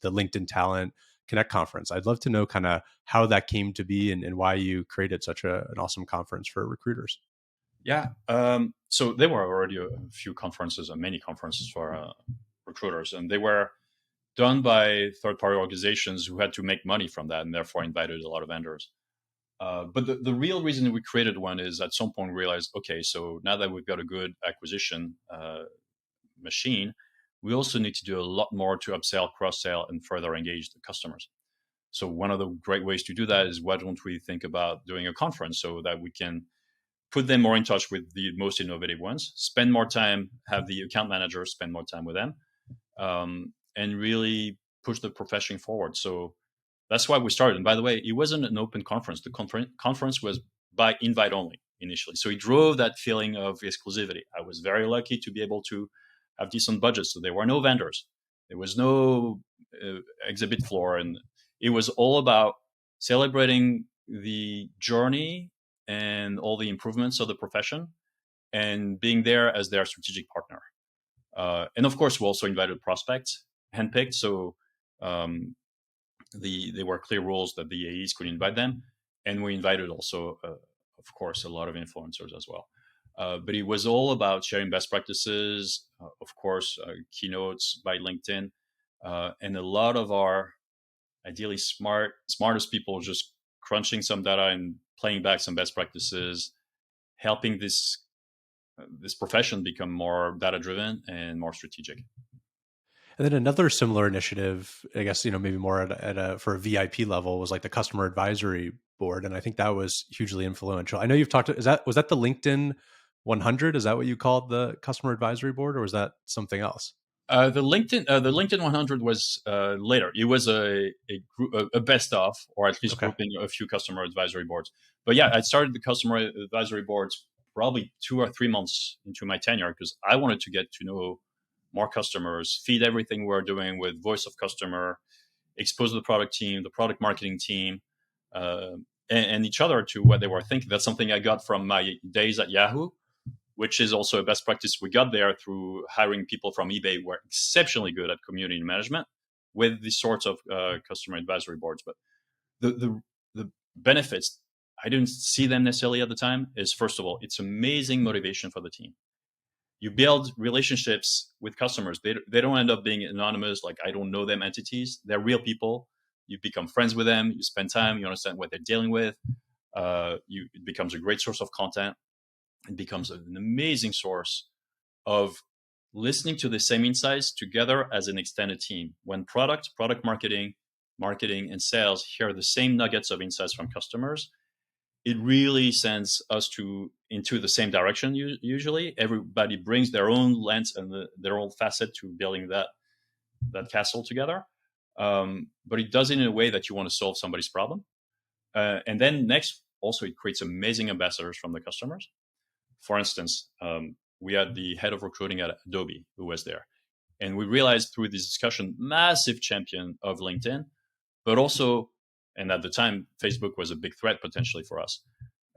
the LinkedIn Talent Connect conference. I'd love to know kind of how that came to be and why you created such an awesome conference for recruiters. Yeah. So there were already a few conferences and many conferences for recruiters, and they were done by third-party organizations who had to make money from that and therefore invited a lot of vendors. But the real reason we created one is at some point we realized, okay, so now that we've got a good acquisition machine, we also need to do a lot more to upsell, cross-sell, and further engage the customers. So one of the great ways to do that is why don't we think about doing a conference so that we can put them more in touch with the most innovative ones, spend more time, have the account managers spend more time with them, and really push the profession forward. So that's why we started. And by the way, it wasn't an open conference. The conference was by invite only initially. So it drove that feeling of exclusivity. I was very lucky to be able to have decent budgets. So there were no vendors. There was no exhibit floor. And it was all about celebrating the journey and all the improvements of the profession and being there as their strategic partner. And of course, we also invited prospects, handpicked. So there were clear rules that the AEs could invite them. And we invited also, of course, a lot of influencers as well. But it was all about sharing best practices, of course, keynotes by LinkedIn, and a lot of our ideally smartest people just crunching some data and playing back some best practices, helping this profession become more data-driven and more strategic. And then another similar initiative, I guess, maybe more for a VIP level, was like the customer advisory board. And I think that was hugely influential. I know you've talked, was that the LinkedIn 100? Is that what you called the customer advisory board, or was that something else? The LinkedIn 100 was later. It was a best of, or at least grouping a few customer advisory boards. But yeah, I started the customer advisory boards probably 2 or 3 months into my tenure because I wanted to get to know more customers, feed everything we're doing with voice of customer, expose the product team, the product marketing team, and each other to what they were thinking. That's something I got from my days at Yahoo, which is also a best practice we got there through hiring people from eBay who are exceptionally good at community management with these sorts of customer advisory boards. But the benefits, I didn't see them necessarily at the time, is first of all, it's amazing motivation for the team. You build relationships with customers. They don't end up being anonymous, like I don't know them entities. They're real people. You become friends with them. You spend time. You understand what they're dealing with. It becomes a great source of content. It becomes an amazing source of listening to the same insights together as an extended team. When product marketing, and sales hear the same nuggets of insights from customers, it really sends us into the same direction. Usually, everybody brings their own lens and their own facet to building that castle together. But it does it in a way that you want to solve somebody's problem. And then next, also, it creates amazing ambassadors from the customers. For instance, we had the head of recruiting at Adobe who was there. And we realized through this discussion, massive champion of LinkedIn, but also, and at the time, Facebook was a big threat potentially for us.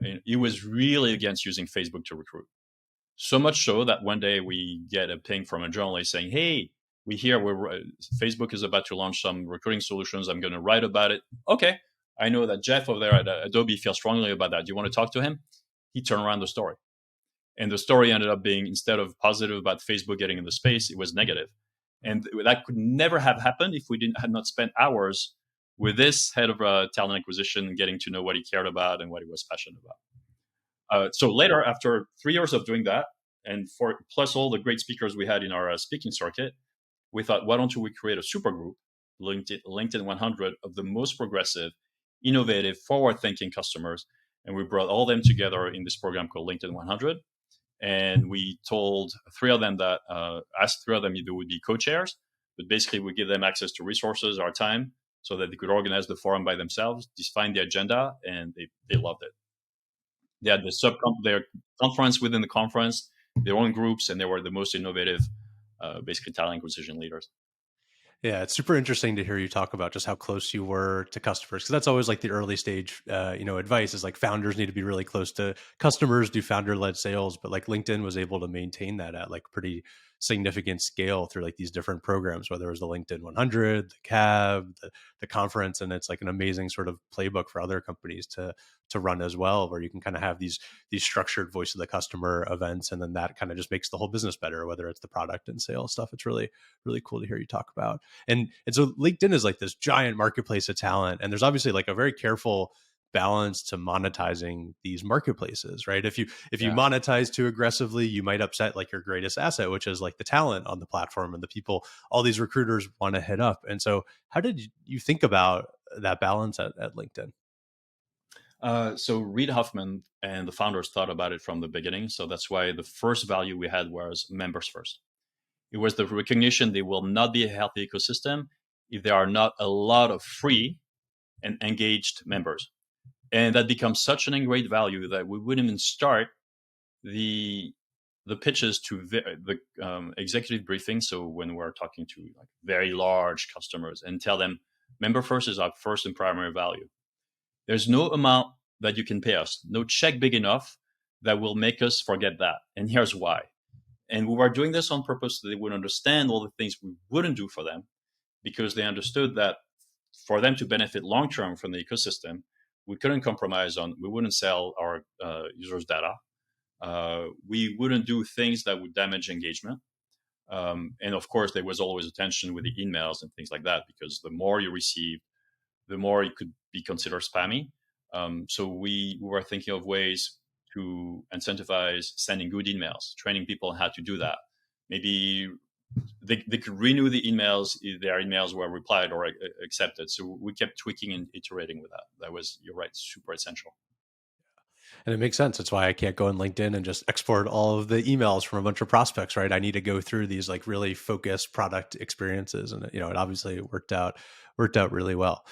And he was really against using Facebook to recruit. So much so that one day we get a ping from a journalist saying, hey, we hear Facebook is about to launch some recruiting solutions. I'm going to write about it. Okay, I know that Jeff over there at Adobe feels strongly about that. Do you want to talk to him? He turned around the story. And the story ended up being, instead of positive about Facebook getting in the space, it was negative. And that could never have happened if we had not spent hours with this head of talent acquisition, getting to know what he cared about and what he was passionate about. So later, after 3 years of doing that, and plus all the great speakers we had in our speaking circuit, we thought, why don't we create a super group, LinkedIn 100, of the most progressive, innovative, forward-thinking customers. And we brought all them together in this program called LinkedIn 100. And we told asked 3 of them if they would be co-chairs, but basically we give them access to resources, our time, so that they could organize the forum by themselves, define the agenda, and they loved it. They had their conference within the conference, their own groups, and they were the most innovative, basically talent acquisition leaders. Yeah, it's super interesting to hear you talk about just how close you were to customers, because that's always like the early stage, advice is like founders need to be really close to customers, do founder-led sales. But like LinkedIn was able to maintain that at like pretty significant scale through like these different programs, whether it was the LinkedIn 100, the CAB, the conference, and it's like an amazing sort of playbook for other companies to run as well, where you can kind of have these structured voice of the customer events, and then that kind of just makes the whole business better, whether it's the product and sales stuff. It's really cool to hear you talk about. And so LinkedIn is like this giant marketplace of talent, and there's obviously like a very careful balance to monetizing these marketplaces, right? If you Yeah. monetize too aggressively, you might upset like your greatest asset, which is like the talent on the platform and the people all these recruiters want to hit up. And so how did you think about that balance at LinkedIn? So Reid Hoffman and the founders thought about it from the beginning. So that's why the first value we had was members first. It was the recognition they will not be a healthy ecosystem if there are not a lot of free and engaged members. And that becomes such an ingrained value that we wouldn't even start the pitches to the executive briefing. So when we're talking to like very large customers and tell them member first is our first and primary value. There's no amount that you can pay us, no check big enough that will make us forget that. And here's why. And we were doing this on purpose so they would understand all the things we wouldn't do for them, because they understood that for them to benefit long term from the ecosystem, we couldn't compromise on, we wouldn't sell our users' data. We wouldn't do things that would damage engagement. And of course, there was always a tension with the emails and things like that, because the more you receive, the more it could be considered spammy. So we were thinking of ways to incentivize sending good emails, training people how to do that. Maybe they could renew the emails if their emails were replied or accepted. So we kept tweaking and iterating with that. That was, you're right, super essential. And it makes sense. That's why I can't go on LinkedIn and just export all of the emails from a bunch of prospects, right? I need to go through these like really focused product experiences, and it obviously worked out really well.